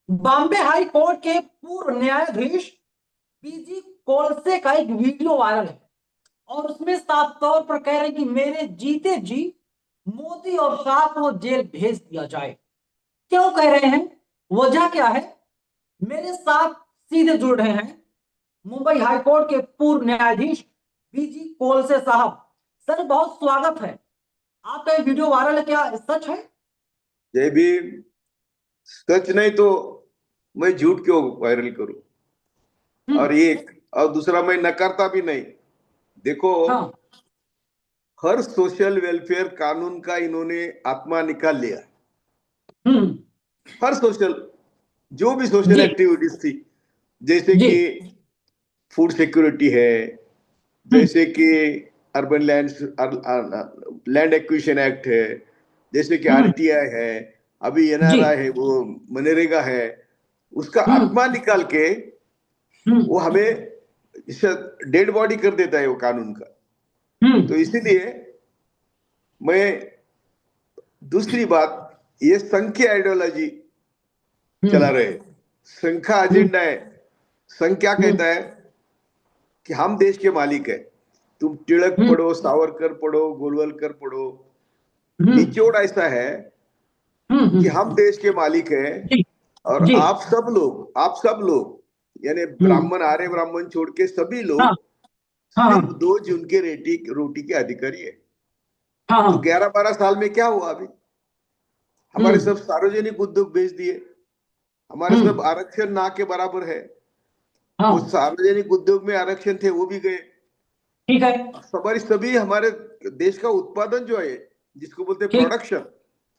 Bombay high court के पूर्व न्यायाधीश पीजी कोलसे का एक वीडियो वायरल है और उसमें साफ तौर पर कह रहे हैं कि मेरे जीते जी मोदी और शाह को जेल भेज दिया जाए। क्यों कह रहे हैं, वजह क्या है? मेरे साथ सीधे जुड़ रहे हैं मुंबई हाई कोर्ट के पूर्व न्यायाधीश पीजी कोलसे साहब। सर, बहुत स्वागत है। आपका ये वीडियो वायरल है, क्या सच है? जय भीम। सच नहीं तो मैं झूठ क्यों वायरल करूं? हम्म। और एक और दूसरा, मैं नकारता भी नहीं। देखो, हाँ। हर सोशल वेलफेयर कानून का इन्होंने आत्मा निकाल लिया। हम्म। हर सोशल, जो भी सोशल जी। एक्टिविटीज थी, जैसे जी। कि फूड सिक्योरिटी है, हम्म। जैसे कि urban land land acquisition act है, जैसे कि हम्म। आरटीआई है, अभी जी। एनआरआई है, वो मनरेगा है। उसका हम्म। आत्मा निकाल के हम्म। वो हमें डेड बॉडी कर देता है वो कानून का। हम्म। तो इसीलिए मैं, दूसरी बात, ये संघ की आइडियोलॉजी चला हम्म। रहे हैं। संघ का हम्म। एजेंडा है। संघ क्या हम्म। कहता है कि हम देश के मालिक है। तुम टिळक हम्म। पढ़ो, सावरकर पढ़ो, गोलवलकर पढ़ो, हम्म। निचोड़ ऐसा है कि हम देश के मालिक हैं। जी। और जी। आप सब लोग यानी हम्म। ब्राह्मण, आर्य ब्राह्मण छोड़ के सभी हाँ। लोग हाँ। सिर्फ हाँ। 2 जून के रोटी के अधिकारी है। हाँ। तो हाँ। 11-12 साल में क्या हुआ अभी? हमारे हम्म। सब सार्वजनिक उद्योग बेच दिए। हमारे सब हम्म। आरक्षण ना के बराबर है। वो हाँ। सार्वजनिक उद्योग में आरक्षण थे, वो भी गए। ठीक है। हमारी सभी, हमारे देश का उत्पादन जो है, जिसको बोलते हैं ठीक। प्रोडक्शन,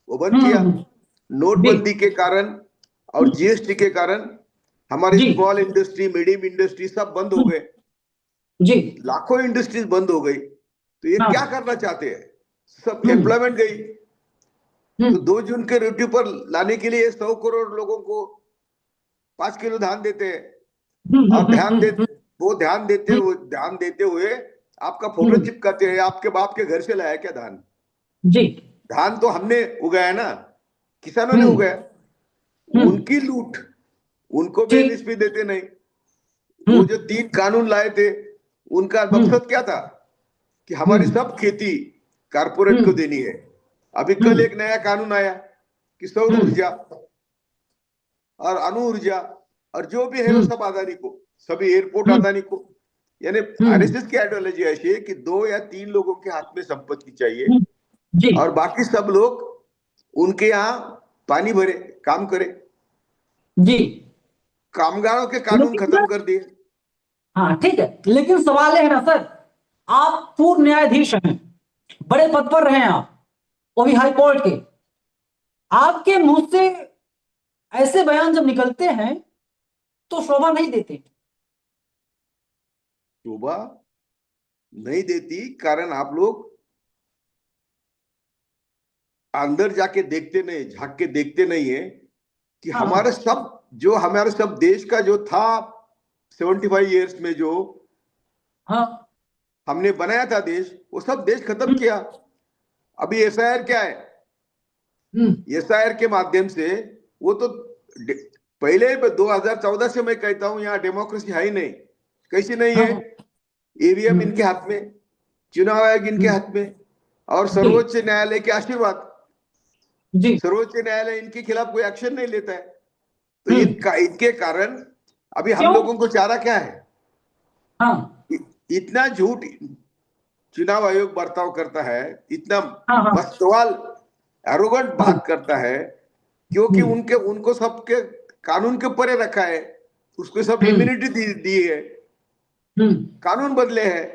वो बंद किया। जी। नोटबंदी के कारण और जीएसटी के कारण हमारी जी। स्मॉल इंडस्ट्री, मीडियम इंडस्ट्री सब बंद हो हम्म। गए। जी। लाखों इंडस्ट्रीज बंद हो गई। तो ये क्या हाँ। करना चाहते हैं? सब हम्म। एम्प्लॉयमेंट गई। तो हम्म। 2 जून के रोटी पर लाने के लिए 100 करोड़ लोगों को 5 किलो धान देते हैं। हम्म। और ध्यान दे, वो हम्म। ध्यान देते हुए आपका फोटो हम्म। चिपकाते हैं। आपके बाप के घर से लाया क्या धान? जी। धान तो हमने उगाया ना, किसानों ने हम्म। उगाया। हम्म। उनकी लूट, उनको ठीक। बेनिफिट देते नहीं। वो हम्म। जो 3 कानून लाए थे, उनका हम्म। मकसद क्या था? कि हमारी हम्म। सब खेती कारपोरेट को हम्म। देनी है। अभी कल हम्म। एक नया कानून आया कि सौर हम्म। ऊर्जा और अणु ऊर्जा और जो भी है वो हम्म। सब अदानी को, सभी एयरपोर्ट हम्म। अदानी को। यानी हम्म। आरएसएस की आइडियोलॉजी ऐसी है कि 2 या 3 लोगों के हाथ में संपत्ति चाहिए हम्म। जी। और बाकी सब लोग उनके यहाँ पानी भरे, काम करे। जी। कामगारों के कानून लेकिन खत्म सर, कर दिए। हाँ ठीक है, लेकिन सवाल ये है ना सर, आप पूर्व न्यायाधीश हैं, बड़े पद पर रहे हैं आप, वो भी हाई कोर्ट के। आपके मुंह से ऐसे बयान जब निकलते हैं तो शोभा नहीं देते। शोभा नहीं देती, कारण आप लोग अंदर जाके देखते नहीं, झांक के देखते नहीं है कि हाँ। हाँ। हमारे सब देश का जो था 75 ईयर्स में, जो हाँ। हमने बनाया था देश, वो सब देश खत्म हम्म। किया। अभी एसआईआर क्या है? हम्म। एसआईआर के माध्यम से वो तो पहले 2014 से मैं कहता हूं, यहाँ डेमोक्रेसी है ही नहीं। कैसी नहीं हाँ। है? हाँ। ईवीएम हम्म। इनके हाथ में, चुनाव आयोग इनके हम्म। हाथ में, और जी। सर्वोच्च न्यायालय के आशीर्वाद। जी। सर्वोच्च न्यायालय इनके खिलाफ कोई एक्शन नहीं लेता है। तो हम्म। इनके कारण अभी हम क्यों? लोगों को चारा क्या है? हाँ। इतना झूठ चुनाव आयोग बर्ताव करता है, इतना हाँ। हाँ। बस्तवाल, एरोगेंट हाँ। बात करता है, क्योंकि हम्म। उनके उनको सबके कानून के परे रखा है। उसको सब हम्म। इम्यूनिटी दी है। हम्म। कानून बदले हैं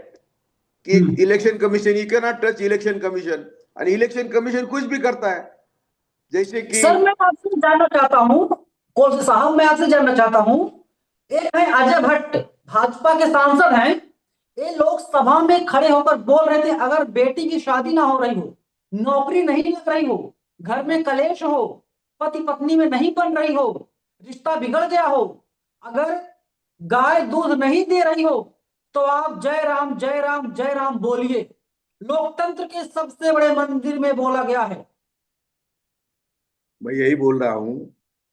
कि हम्म। Election commission, you can not touch election commission. और इलेक्शन कमीशन कुछ भी करता है, जैसे कि सर, मैं आपसे जानना चाहता हूं, कौन साहब, मैं आपसे जानना चाहता हूं, एक है अजय भट्ट, भाजपा के सांसद हैं। ये लोकसभा में खड़े होकर बोल रहे थे, अगर बेटी की शादी ना हो रही हो, नौकरी नहीं लग रही हो, घर में कलेश हो, पति पत्नी में नहीं बन रही हो, रिश्ता बिगड़ गया हो, अगर गाय दूध नहीं दे रही हो, तो आप जय राम जय राम जय राम बोलिए। लोकतंत्र के सबसे बड़े मंदिर में बोला गया है। मैं यही बोल रहा हूं,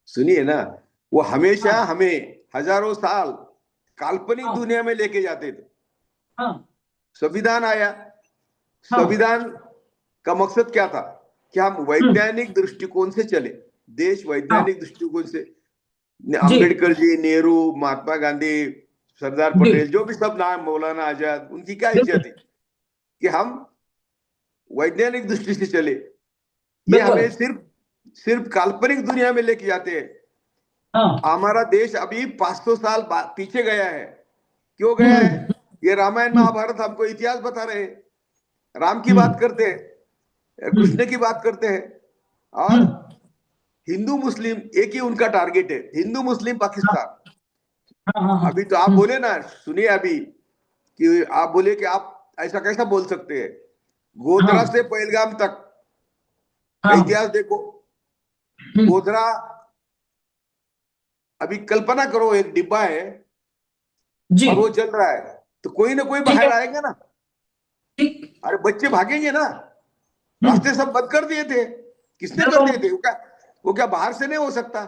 सुनिए ना। वो हमेशा हाँ हमें हजारों साल काल्पनिक हाँ दुनिया में लेके जाते थे। हाँ संविधान आया, हाँ। संविधान का मकसद क्या था कि हम हम्म। वैज्ञानिक दृष्टिकोण से चले, देश हाँ वैज्ञानिक दृष्टिकोण से। जी अंबेडकर जी, नेहरू, महात्मा गांधी, सरदार जी पटेल, जो भी सब नाम, मौलाना आजाद, उनकी क्या इच्छा बिल्कुल थी कि हम वैज्ञानिक दृष्टि से चले। ये बिल्कुल। हमें सिर्फ सिर्फ काल्पनिक दुनिया में लेके जाते हैं। हाँ। हमारा देश अभी 500 साल पीछे गया है। क्यों गया है? हम्म ये रामायण हम्म महाभारत हमको इतिहास बता रहे हैं। राम की बात हम्म करते हैं, हम्म कृष्ण की बात करते हैं, और हम्म। हिंदू मुस्लिम एक ही उनका टारगेट है, हिंदू मुस्लिम हाँ पाकिस्तान। हाँ हाँ हाँ। अभी तो आप हम्म। बोले ना, सुनिए अभी, कि आप बोले कि आप ऐसा कैसा बोल सकते हैं। गोधरा हाँ से पहलगाम तक का हाँ। इतिहास देखो। हम्म। गोधरा, अभी कल्पना करो एक डिब्बा है जी और वो चल रहा है, तो कोई ना कोई ठीक बाहर है। आएगा ना। ठीक। अरे बच्चे भागेंगे ना। रास्ते हम्म। सब बंद कर दिए थे। किसने कर बिल्कुल। दिए थे? वो क्या बाहर से नहीं हो सकता?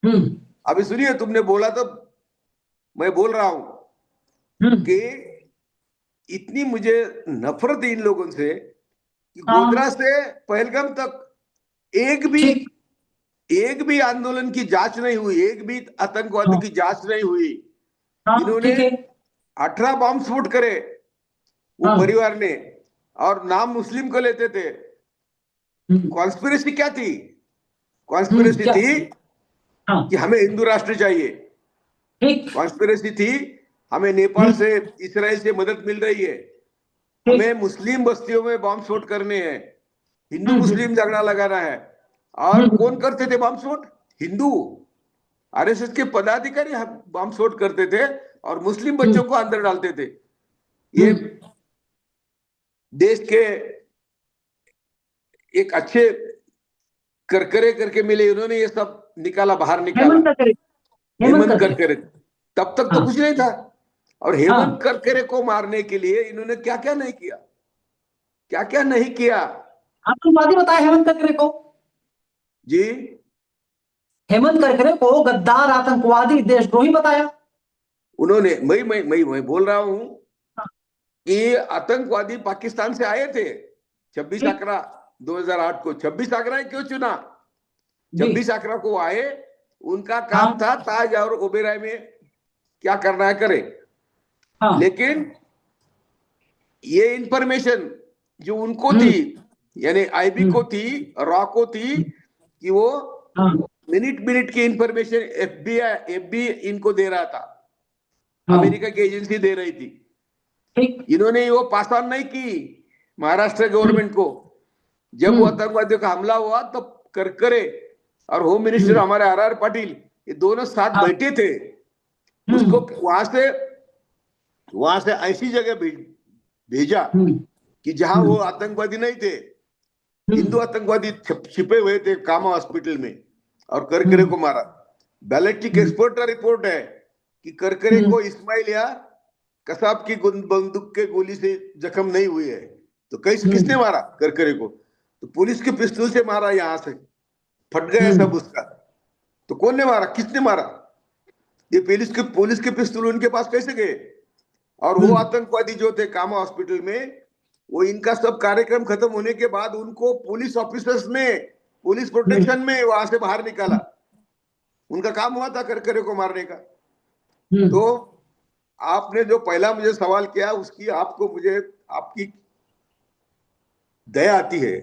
हम्म अभी सुनिए, तुमने बोला तो मैं बोल रहा हूं हम्म। कि इतनी मुझे नफरत है इन लोगों से कि गोधरा हाँ से पहलगाम तक एक भी ठीक। एक भी आंदोलन की जांच नहीं हुई, एक भी आतंकवादी हाँ की जांच नहीं हुई। हाँ इन्होंने ठीक है। 18 बॉम्ब स्फोट करे, वो हाँ। परिवार ने, और नाम मुस्लिम को लेते थे। हम्म कॉन्स्पिरेसी क्या थी? कॉन्स्पिरेसी क्या। थी कि हाँ हमें हिंदू राष्ट्र चाहिए। ठीक कॉन्स्पिरेसी थी हमें नेपाल ठीक से, इसराइल से मदद मिल रही है, ठीक। हमें मुस्लिम बस्तियों में बॉम्ब स्फोट करने हैं, हिंदू मुस्लिम झगड़ा लगाना है। और कौन हम्म करते थे बॉम्ब स्फोट? हिंदू, आरएसएस के पदाधिकारी बम स्फोट करते थे और मुस्लिम हम्म बच्चों को अंदर डालते थे। ये हम्म। देश के एक अच्छे करकरे करके मिले, इन्होंने ये सब निकाला, बाहर निकाला। हेमंत करकरे। हेमंत हेमंत करकरे। करकरे, तब तक तो हाँ कुछ नहीं था। और हेमंत हाँ। करकरे को मारने के लिए इन्होंने क्या क्या नहीं किया, क्या क्या नहीं किया। आतंकवादी बताया हेमंत करकरे को। जी, हेमंत करकरे को गद्दार, आतंकवादी, देशद्रोही बताया। उन्होंने, मैं बोल रहा हूं कि आतंकवादी पाकिस्तान से आए थे। 26 ठीक। अकरा 2008 को, 26 अकरा क्यों चुना? जी 26 अकरा को आए, उनका काम हाँ था ताज और ओबेरॉय में क्या करना है करे। हाँ। लेकिन ये इंफॉर्मेशन जो उनको थी, हम्म यानी आईबी को हम्म थी, रॉ को थी, कि वो हाँ मिनट मिनट की इंफॉर्मेशन एफबी इनको दे रहा था, हाँ अमेरिका की एजेंसी दे रही थी। ठीक। इन्होंने वो पास ऑन नहीं की महाराष्ट्र हम्म गवर्नमेंट को। जब वो हम्म आतंकवादियों का हमला हुआ तो करकरे और होम मिनिस्टर हम्म। हमारे आर पाटिल, ये दोनों साथ हाँ। बैठे थे। उसको हम्म वहां से ऐसी जगह भेजा हम्म कि जहां वो हम्म आतंकवादी नहीं थे, हिंदू हम्म आतंकवादी छिपे हुए थे कामा हॉस्पिटल में, और करकरे हम्म को मारा। बैलिस्टिक हम्म एक्सपर्ट का रिपोर्ट है कि करकरे हम्म को इस्माइल या कसाब की बंदूक के गोली से जख्म नहीं हुई है। तो कैसे, किसने हम्म मारा करकरे को? तो पुलिस के पिस्तौल से मारा, यहां से फट गया सब हम्म उसका। तो कौन ने मारा, किसने मारा? ये पुलिस के पिस्तौल उनके पास कैसे गए? और वो हम्म आतंकवादी जो थे कामा हॉस्पिटल में, वो इनका सब कार्यक्रम खत्म होने के बाद उनको पुलिस ऑफिसर्स ने पुलिस हम्म प्रोटेक्शन में वहां से बाहर निकाला। उनका काम हुआ था करकरे को मारने का। तो हम्म आपने जो पहला मुझे सवाल किया, उसकी आपको मुझे आपकी दया आती है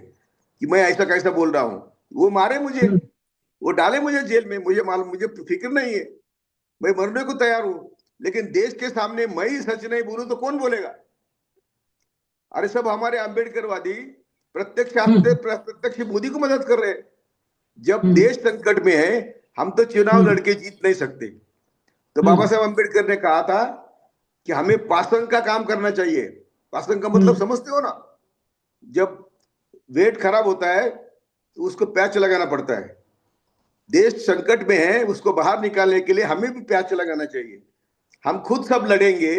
कि मैं ऐसा कैसा बोल रहा हूं। वो मारे मुझे, हम्म वो डाले मुझे जेल में, मुझे मालूम, मुझे फिक्र नहीं है, मैं मरने को तैयार हूं। लेकिन देश के सामने मैं ही सच नहीं बोलूं तो कौन बोलेगा? अरे सब हमारे अंबेडकरवादी हम्म प्रत्यक्ष मोदी को मदद कर रहे हैं। जब हम्म देश संकट में है, हम तो चुनाव हम्म लड़के जीत नहीं सकते। तो बाबा हम्म साहब अंबेडकर ने कहा था कि हमें पासंग का काम करना चाहिए। पासंग का मतलब समझते हो ना? जब वेट खराब होता है तो उसको पैच लगाना पड़ता है। देश संकट में है, उसको बाहर निकालने के लिए हमें भी पैच लगाना चाहिए। हम खुद सब लड़ेंगे।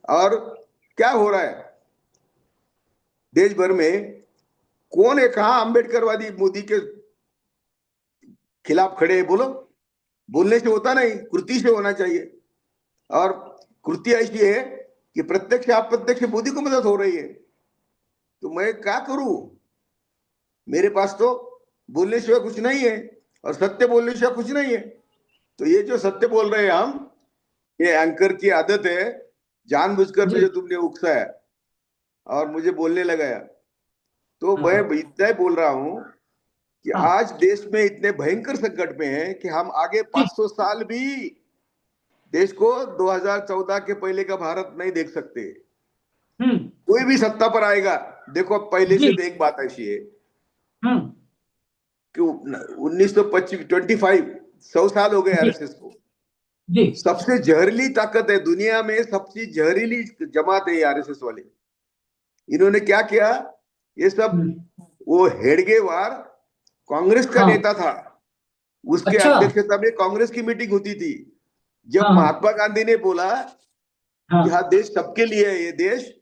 और क्या हो रहा है देश भर में? कौन है, कहा अंबेडकरवादी मोदी के खिलाफ खड़े हैं, बोलो। बोलने से होता नहीं, कृति से होना चाहिए। और कृति ऐसी है कि प्रत्यक्ष अप्रत्यक्ष मोदी को मदद हो रही है। तो मैं क्या करूं? मेरे पास तो बोलने सिवा कुछ नहीं है, और सत्य बोलने सिवा कुछ नहीं है। तो ये जो सत्य बोल रहे हैं हम, ये एंकर की आदत है। जानबूझकर जी। मुझे तुमने उकसाया और मुझे बोलने लगाया। तो हाँ मैं हाँ इतना ही बोल रहा हूं कि हाँ। आज देश में इतने भयंकर संकट में है कि हम आगे जी। 500 साल भी देश को 2014 के पहले का भारत नहीं देख सकते। हम्म। कोई भी सत्ता पर आएगा, देखो पहले से जी। तो एक बात ऐसी है हम्म। कि 1925 100 साल हो गए जी। आरएसएस को। जी। सबसे जहरीली ताकत है दुनिया में, सबसे जहरीली जमात है आरएसएस वाले। इन्होंने क्या किया? ये सब, हम्म। वो हेडगेवार कांग्रेस का हाँ। नेता था, उसके अच्छा। अध्यक्षता में कांग्रेस की मीटिंग होती थी। जब हाँ हाँ महात्मा गांधी ने बोला कि हाँ हाँ देश सबके लिए है ये देश,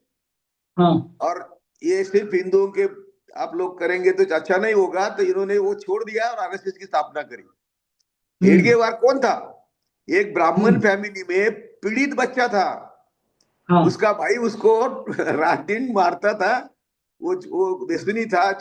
हाँ। और ये सिर्फ हिंदुओं के आप लोग करेंगे तो अच्छा नहीं होगा, तो इन्होंने वो छोड़ दिया और आरएसएस की स्थापना करी। हम्म। हेडगेवार कौन था? एक ब्राह्मण हम्म। फैमिली में पीड़ित बच्चा था। हाँ। उसका भाई उसको रात दिन मारता था। वो व्यसनी था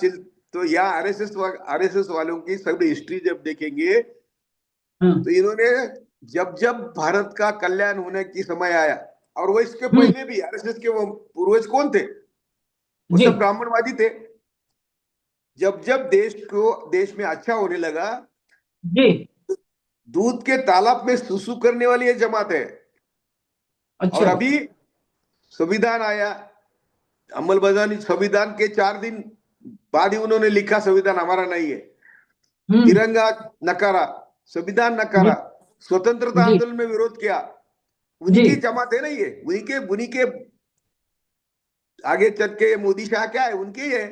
तो यहाँ आरएसएस वालों की सब हिस्ट्री जब देखेंगे, हाँ। तो इन्होंने जब जब भारत का कल्याण होने की समय आया, और वो इसके हम्म। पहले भी आरएसएस के वो पूर्वज कौन थे? वो जी। सब ब्राह्मणवादी थे। जब जब देश में अच्छा होने लगा, जी। दूध के तालाब में सुसु करने वाली ये जमात है। और अच्छा। अभी संविधान आया, अमलबजानी संविधान के 4 दिन बाद ही उन्होंने लिखा संविधान हमारा नहीं है। हम्म। तिरंगा नकारा, संविधान जी। नकारा, स्वतंत्रता जी। आंदोलन में विरोध किया। उन्हीं जी। की जमात है ना ये, उन्हीं के आगे चल के मोदी शाह क्या है, उनके ही है।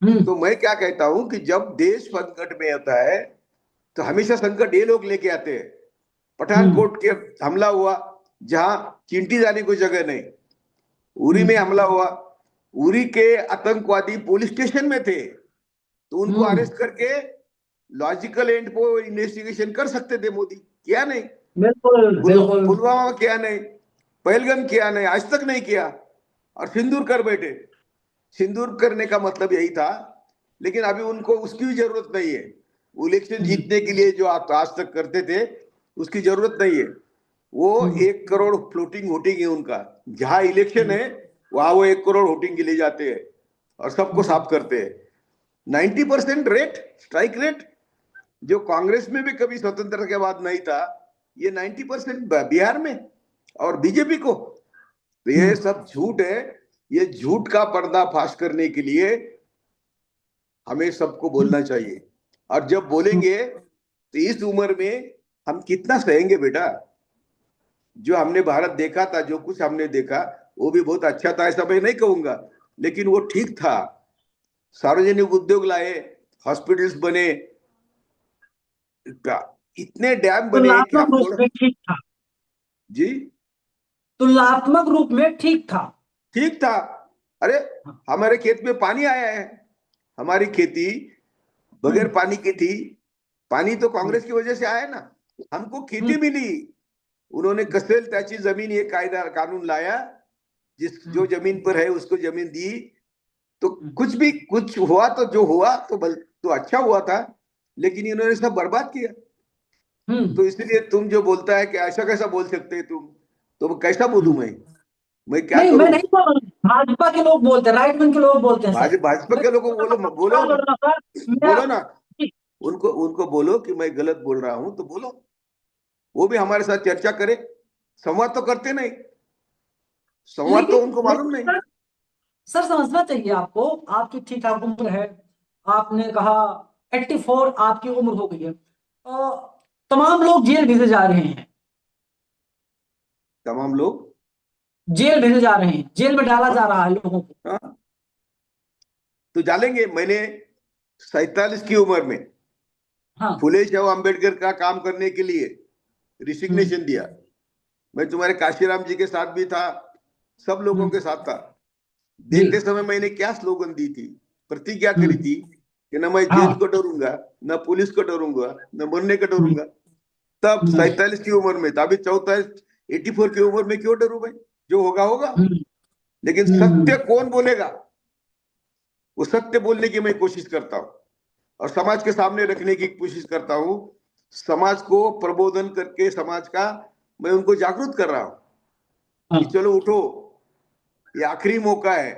हम्म। तो मैं क्या कहता हूं कि जब देश संकट में होता है, तो हमेशा संकट ये लोग लेके आते हैं। हम्म। पठानकोट के हमला हुआ, जहां चींटी जाने को जगह नहीं। उरी में हम्म। हमला हुआ, उरी के आतंकवादी पुलिस स्टेशन में थे, तो उनको हम्म। अरेस्ट करके लॉजिकल एंड को इन्वेस्टिगेशन कर सकते थे मोदी। किया नहीं। बिल्कुल बिल्कुल। पुलवामा किया नहीं, पहलगाम किया नहीं, आज तक नहीं किया। और सिंदूर कर बैठे। सिंदूर करने का मतलब यही था, लेकिन अभी उनको उसकी भी जरूरत नहीं है। इलेक्शन हम्म। जीतने के लिए जो आप आज तक करते थे, उसकी जरूरत नहीं है। वो हम्म। 1 करोड़ फ्लोटिंग वोटिंग है उनका। जहां इलेक्शन हम्म। है, वहां वो 1 करोड़ वोटिंग के लिए जाते हैं और सबको हम्म। साफ करते हैं। 90% रेट, स्ट्राइक रेट, जो कांग्रेस में भी कभी स्वतंत्रता के बाद नहीं था, ये 90% बिहार में। और बीजेपी को, तो ये हम्म। सब झूठ है। ये झूठ का पर्दाफाश करने के लिए हमें सबको बोलना चाहिए। और जब हम्म। बोलेंगे, तो इस उम्र में हम कितना सहेंगे बेटा? जो हमने भारत देखा था, जो कुछ हमने देखा, वो भी बहुत अच्छा था, ऐसा मैं नहीं कहूंगा, लेकिन वो ठीक था। सार्वजनिक उद्योग लाए, हॉस्पिटल्स बने, इतने डैम बने कि तुलनात्मक हम रूप थोड़ा। में ठीक था। जी, तुलनात्मक रूप में ठीक था। ठीक था। अरे, हाँ। हमारे खेत में पानी आया है। हमारी खेती बगैर हम्म। पानी की थी। पानी तो हम्म। कांग्रेस की वजह से आया ना। हमको हम्म। खेती मिली। उन्होंने कसेल त्याची जमीन, ये कायदा कानून लाया, जिस जो हम्म। जमीन पर है उसको जमीन दी। तो हम्म। कुछ भी कुछ हुआ, तो जो हुआ तो अच्छा हुआ था, लेकिन इन्होंने सब बर्बाद किया। हम्म। तो इसलिए तुम जो बोलता है कि ऐसा कैसा बोल सकते हैं तुम, तो कैसा बोलूं हम्म। मैं क्या नहीं, मैं करूं? नहीं बोल रहा हूँ। भाजपा के लोग बोलते हैं, राइट विंग के लोग बोलते हैं सर। भाजपा मैं के लोगों को बोलो, बोलो, सवाल कर रहा था सर। मैं बोलो ना। उनको उनको बोलो कि मैं गलत बोल रहा हूं, तो बोलो। वो भी हमारे साथ चर्चा करे। संवाद तो करते नहीं। संवाद तो लेकिन उनको मालूम लेकिन नहीं। सर, सर समझना चाहिए आपको। आपकी ठीक ठाक उम्र है। आपने कहा 84 आपकी उम्र हो गई है। तमाम लोग जेल भेजे जा रहे हैं। तमाम लोग। जेल भेजे जा रहे हैं, जेल में डाला हाँ, जा रहा है लोगों को। हाँ, तो डालेंगे। मैंने 47 की उम्र में हाँ। फुले शाह अम्बेडकर का काम करने के लिए हम्म। रिसिग्नेशन दिया। मैं तुम्हारे काशीराम जी के साथ भी था, सब लोगों हम्म। के साथ था। जी। देते समय मैंने क्या स्लोगन दी थी, प्रतिज्ञा करी हम्म। थी कि न मैं जेल हाँ। को डरूंगा, न पुलिस को डरूंगा, न मरने को हम्म। डरूंगा। तब हम्म 47 की उम्र में, तो अभी 44, 84 की उम्र में क्यों डरूं भाई? जो होगा होगा। हम्म लेकिन हम्म सत्य कौन बोलेगा? वो सत्य बोलने की मैं कोशिश करता हूँ और समाज के सामने रखने की कोशिश करता हूँ। समाज को प्रबोधन करके समाज का मैं उनको जागरूक कर रहा हूँ कि हाँ चलो उठो, ये आखिरी मौका है।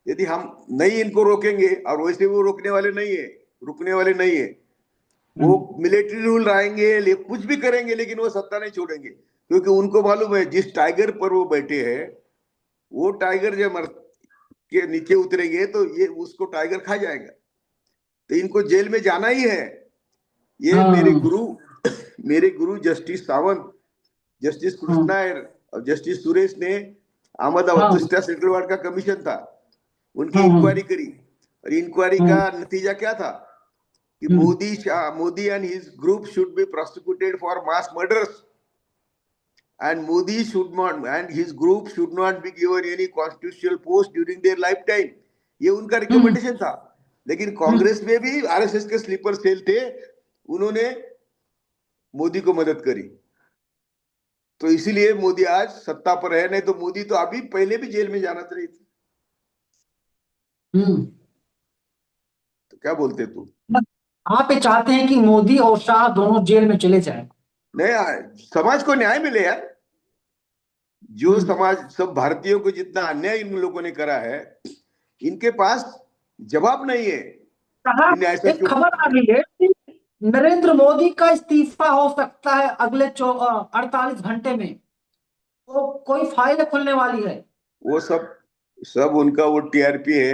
यदि हम नहीं इनको रोकेंगे, और वैसे वो रोकने वाले नहीं है, रुकने वाले नहीं है, वो हम्म मिलिट्री रूल लाएंगे, कुछ भी करेंगे, लेकिन वो सत्ता नहीं छोड़ेंगे, क्योंकि उनको मालूम है जिस टाइगर पर वो बैठे हैं, वो टाइगर जब मर के नीचे उतरेंगे तो ये उसको टाइगर खा जाएगा। तो इनको जेल में जाना ही है। ये मेरे हाँ गुरु मेरे गुरु जस्टिस सावंत, जस्टिस हाँ कृष्णा और जस्टिस सुरेश ने अहमदाबाद हाँ दूसरा सेंट्रल का कमीशन था, उनकी हाँ हाँ इंक्वायरी करी। और इंक्वायरी का हाँ नतीजा क्या था कि हम्म Modi and his group should be prosecuted for mass murders, and Modi should not and his group should not be given any constitutional post during their lifetime। ये उनका हम्म रिकमेंडेशन था। लेकिन हम्म कांग्रेस में भी आरएसएस के स्लीपर सेल थे, उन्होंने मोदी को मदद करी। तो इसीलिए मोदी आज सत्ता पर है, नहीं तो मोदी तो अभी पहले भी जेल में जाना चाहिए थे। हम्म। तो क्या बोलते तू? आप ये चाहते हैं कि मोदी और शाह दोनों जेल में चले जाएं? नहीं, समाज को न्याय मिले यार। जो हम्म समाज सब भारतीयों को जितना अन्याय इन लोगों ने करा है, इनके पास जवाब नहीं है। साहब, इन्हें ऐसा एक क्यों? खबर आ रही है कि नरेंद्र मोदी का इस्तीफा हो सकता है अगले 48 घंटे में। तो कोई फाइल खुलने वाली है। वो सब सब उनका वो टीआरपी है।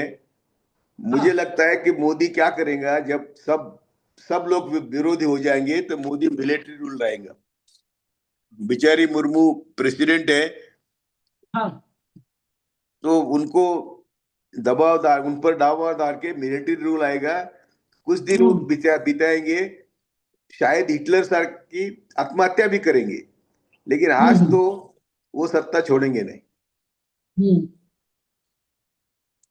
मुझे हाँ लगता है कि मोदी क्या करेगा, जब सब सब लोग विरोधी हो जाएंगे तो मोदी मिलिट्री रूल लाएगा। बेचारी मुर्मू प्रेसिडेंट है, हाँ तो उनको दबाव डाल, उन पर दबाव डाल के मिलिट्री रूल आएगा। कुछ दिन वो हम्म बिताएंगे, शायद हिटलर सर की आत्महत्या भी करेंगे, लेकिन आज हम्म तो वो सत्ता छोड़ेंगे नहीं। हम्म।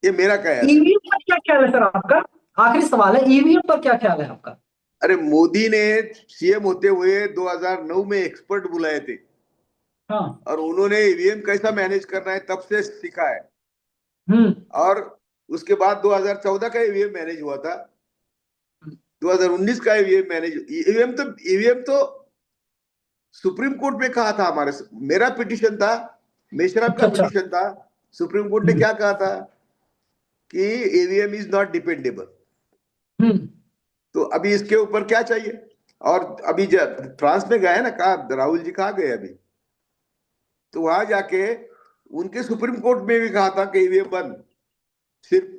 ये मेरा ख्याल है। ईवीएम पर क्या ख्याल है सर आपका? आखिरी सवाल है, ईवीएम पर क्या ख्याल है आपका? अरे मोदी ने सीएम होते हुए 2009 में एक्सपर्ट बुलाए थे, हाँ और उन्होंने ईवीएम कैसा मैनेज करना है तब से सीखा है। हम्म और उसके बाद 2014 का ईवीएम मैनेज हुआ था, 2019 का ईवीएम तो सुप्रीम कोर्ट में कहा था। मेरा पिटिशन था, मेशराम का अच्छा अच्छा। पिटिशन था। सुप्रीम कोर्ट ने हम्म क्या कहा था कि ईवीएम इज नॉट डिपेंडेबल। हम्म तो अभी इसके ऊपर क्या चाहिए? और अभी जब फ्रांस में गए ना, कहा राहुल जी कहाँ गए अभी, तो वहां जाके उनके सुप्रीम कोर्ट में भी कहा था कि ईवीएम बंद। सिर्फ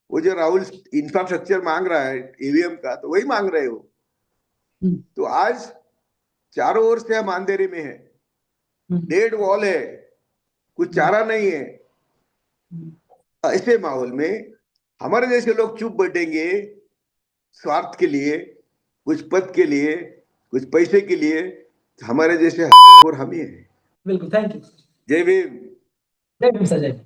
वो जो राहुल इंफ्रास्ट्रक्चर मांग रहा है ईवीएम का, तो वही मांग रहे हो। हम्म तो आज चारों ओर से हम अंधेरे में है, हम्म डेड वॉल है, कुछ हम्म चारा नहीं है। हम्म ऐसे माहौल में हमारे जैसे लोग चुप बैठेंगे स्वार्थ के लिए, कुछ पद के लिए, कुछ पैसे के लिए, तो हमारे जैसे और हम ही हैं। बिल्कुल, थैंक यू। जय भीम। जय भीम सर, जय भीम।